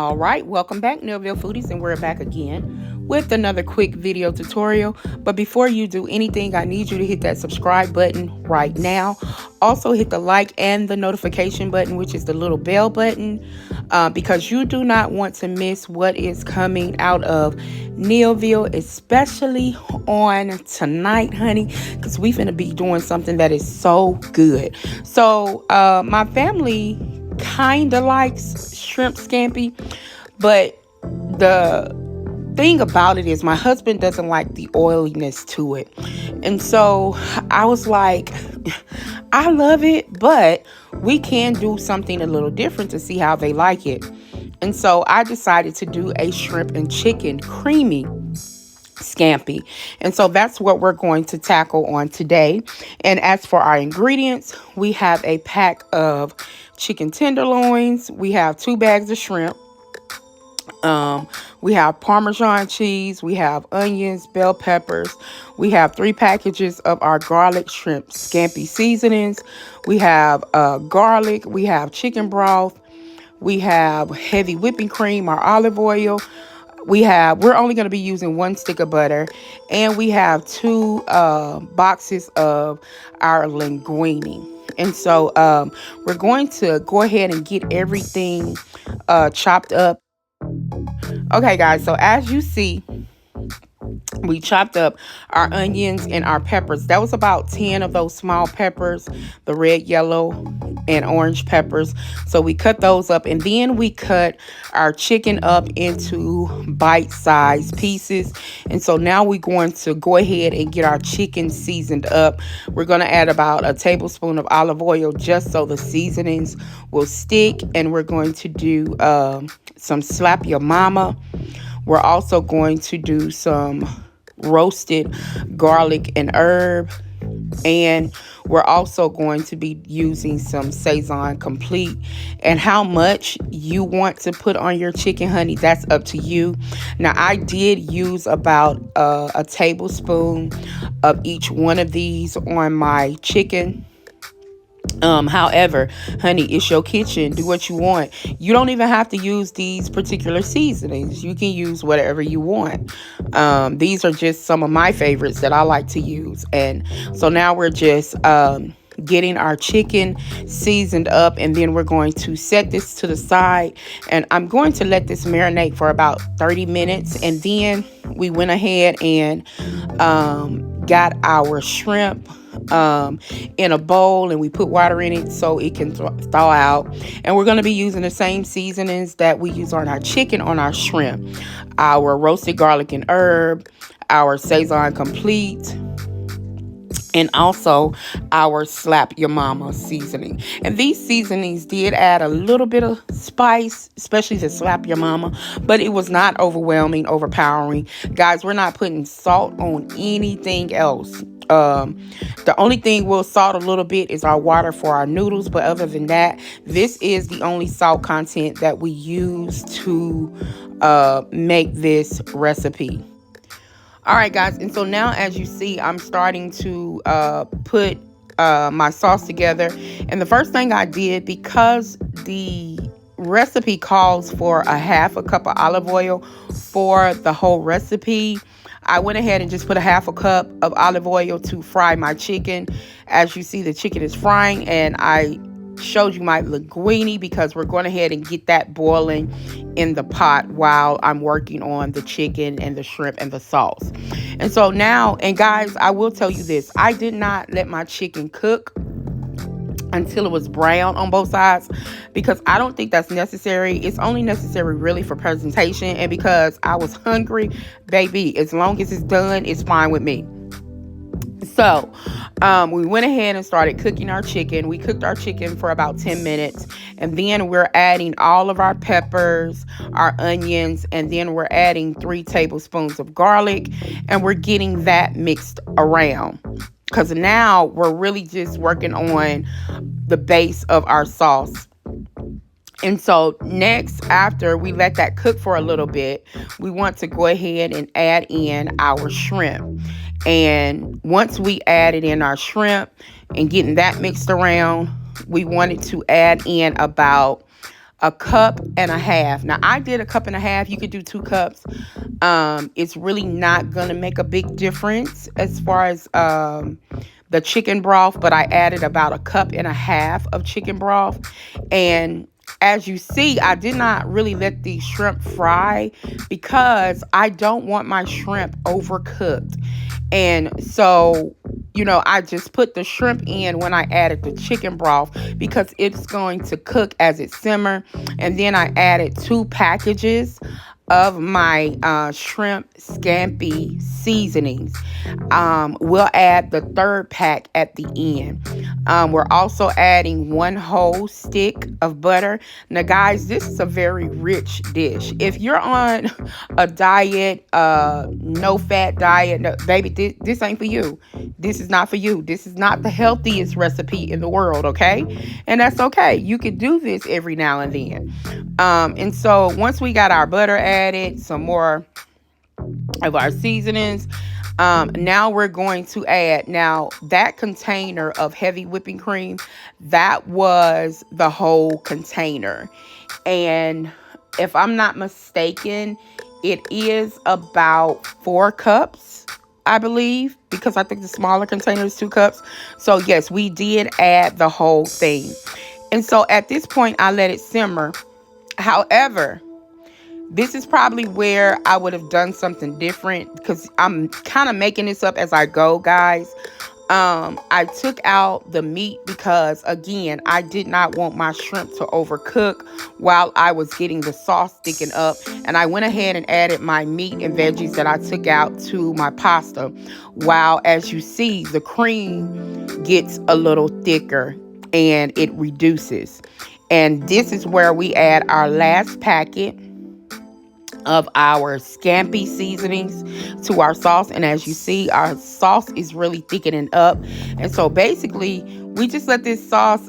All right, welcome back, Millville Foodies, and we're back again with another quick video tutorial. But before you do anything, I need you to hit that subscribe button right now. Also, hit the like and the notification button, which is the little bell button, because you do not want to miss what is coming out of Millville, especially on tonight, honey, because we're going to be doing something that is so good. So, my family kind of likes shrimp scampi, but the thing about it is my husband doesn't like the oiliness to it. And so I was like, I love it, but we can do something a little different to see how they like it. And so I decided to do a shrimp and chicken creamy scampi. And so that's what we're going to tackle on today. And as for our ingredients, we have a pack of chicken tenderloins. We have 2 bags of shrimp. We have Parmesan cheese. We have onions, bell peppers. We have 3 packages of our garlic shrimp scampi seasonings. We have garlic. We have chicken broth. We have heavy whipping cream or olive oil. We're only going to be using 1 stick of butter, and we have 2 boxes of our linguine. And so we're going to go ahead and get everything chopped up. Okay, guys, so as you see, we chopped up our onions and our peppers. That was about 10 of those small peppers, the red, yellow, and orange peppers. So we cut those up, and then we cut our chicken up into bite-sized pieces. And so now we're going to go ahead and get our chicken seasoned up. We're going to add about a tablespoon of olive oil just so the seasonings will stick. And we're going to do some slap your mama. We're also going to do some roasted garlic and herb. And we're also going to be using some Sazon Complete. And how much you want to put on your chicken, honey, that's up to you. Now, I did use about a tablespoon of each one of these on my chicken. However, honey, it's your kitchen. Do what you want. You don't even have to use these particular seasonings. You can use whatever you want. These are just some of my favorites that I like to use. And so now we're just getting our chicken seasoned up, and then we're going to set this to the side, and I'm going to let this marinate for about 30 minutes. And then we went ahead and got our shrimp in a bowl, and we put water in it so it can thaw out. And we're going to be using the same seasonings that we use on our chicken on our shrimp: our roasted garlic and herb, our Sazon Complete, and also our slap your mama seasoning. And these seasonings did add a little bit of spice, especially to slap your mama, but it was not overwhelming, overpowering. Guys, we're not putting salt on anything else. The only thing we'll salt a little bit is our water for our noodles, but other than that, this is the only salt content that we use to make this recipe. All right, guys, and so now, as you see, I'm starting to put my sauce together. And the first thing I did, because the recipe calls for a 1/2 cup of olive oil for the whole recipe, I went ahead and just put a 1/2 cup of olive oil to fry my chicken. As you see, the chicken is frying, and I showed you my linguine because we're going ahead and get that boiling in the pot while I'm working on the chicken and the shrimp and the sauce. And so now, and guys, I will tell you this, I did not let my chicken cook until it was brown on both sides, because I don't think that's necessary. It's only necessary really for presentation, and because I was hungry, baby, as long as it's done, it's fine with me. So we went ahead and started cooking our chicken. We cooked our chicken for about 10 minutes. And then we're adding all of our peppers, our onions, and then we're adding 3 tablespoons of garlic. And we're getting that mixed around, because now we're really just working on the base of our sauce. And so next, after we let that cook for a little bit, we want to go ahead and add in our shrimp. And once we added in our shrimp and getting that mixed around, we wanted to add in about a cup and a half. Now, I did a cup and a half. You could do 2 cups. It's really not going to make a big difference as far as the chicken broth, but I added about a cup and a half of chicken broth. And as you see, I did not really let the shrimp fry because I don't want my shrimp overcooked. And so, I just put the shrimp in when I added the chicken broth because it's going to cook as it simmer. And then I added 2 packages of my shrimp scampi seasonings. We'll add the 3rd pack at the end. We're also adding 1 whole stick of butter. Now, guys, this is a very rich dish. If you're on a diet, no fat diet, no, baby, this ain't for you. This is not for you. This is not the healthiest recipe in the world, okay? And that's okay. You can do this every now and then. And so once we got our butter added, some more of our seasonings, now we're going to add, now that container of heavy whipping cream, that was the whole container. And if I'm not mistaken, it is about 4 cups, I believe, because I think the smaller container is 2 cups. So yes, we did add the whole thing. And so at this point, I let it simmer. However, this is probably where I would have done something different because I'm kind of making this up as I go, guys. I took out the meat because, again, I did not want my shrimp to overcook while I was getting the sauce thickened up. And I went ahead and added my meat and veggies that I took out to my pasta. While, as you see, the cream gets a little thicker and it reduces. And this is where we add our last packet of our Scampi seasonings to our sauce. And as you see, our sauce is really thickening up. And so basically, we just let this sauce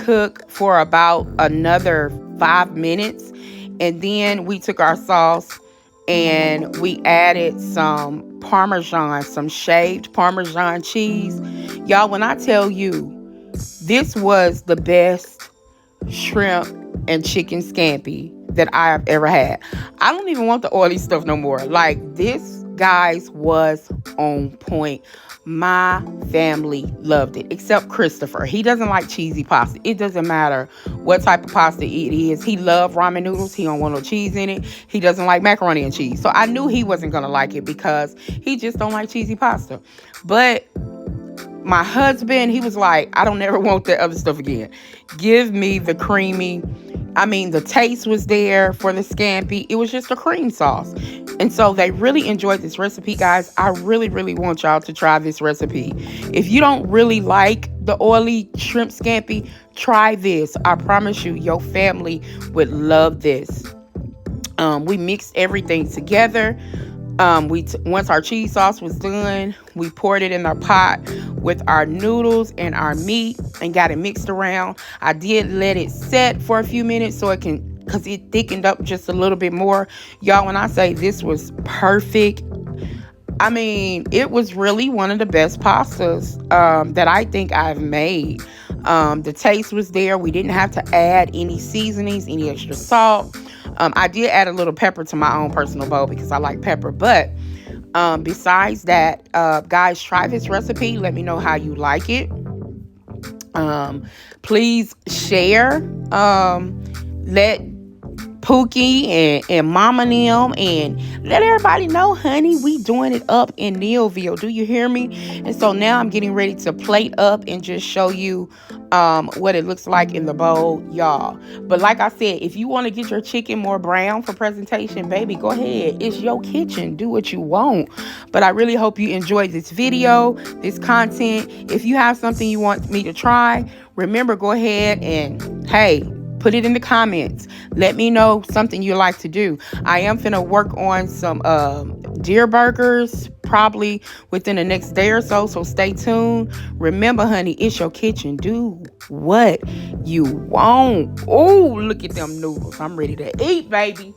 cook for about another 5 minutes. And then we took our sauce and we added some Parmesan, some shaved Parmesan cheese. Y'all, when I tell you, this was the best shrimp and chicken scampi that I have ever had. I don't even want the oily stuff no more. Like, this, guys, was on point. My family loved it, except Christopher. He doesn't like cheesy pasta. It doesn't matter what type of pasta it is. He loved ramen noodles. He don't want no cheese in it. He doesn't like macaroni and cheese. So I knew he wasn't going to like it because he just don't like cheesy pasta. But my husband, he was like, I don't ever want that other stuff again. Give me the creamy. I mean, the taste was there for the scampi. It was just a cream sauce. And so they really enjoyed this recipe, guys. I really, really want y'all to try this recipe. If you don't really like the oily shrimp scampi, try this. I promise you, your family would love this. We mixed everything together. Once our cheese sauce was done, we poured it in our pot with our noodles and our meat and got it mixed around. I did let it set for a few minutes so it can, because it thickened up just a little bit more. Y'all, when I say this was perfect, I mean, it was really one of the best pastas that I think I've made. The taste was there. We didn't have to add any seasonings, any extra salt. I did add a little pepper to my own personal bowl because I like pepper. But besides that, guys, try this recipe. Let me know how you like it. Please share. Let Pookie and Mama and them, and let everybody know, honey, we doing it up in Neilville. Do you hear me? And so now I'm getting ready to plate up and just show you what it looks like in the bowl, y'all. But like I said, if you want to get your chicken more brown for presentation, baby, go ahead. It's your kitchen. Do what you want. But I really hope you enjoyed this video, this content. If you have something you want me to try, remember, go ahead and, hey, put it in the comments. Let me know something you like to do. I am finna work on some deer burgers probably within the next day or so. So stay tuned. Remember, honey, it's your kitchen. Do what you want. Oh, look at them noodles. I'm ready to eat, baby.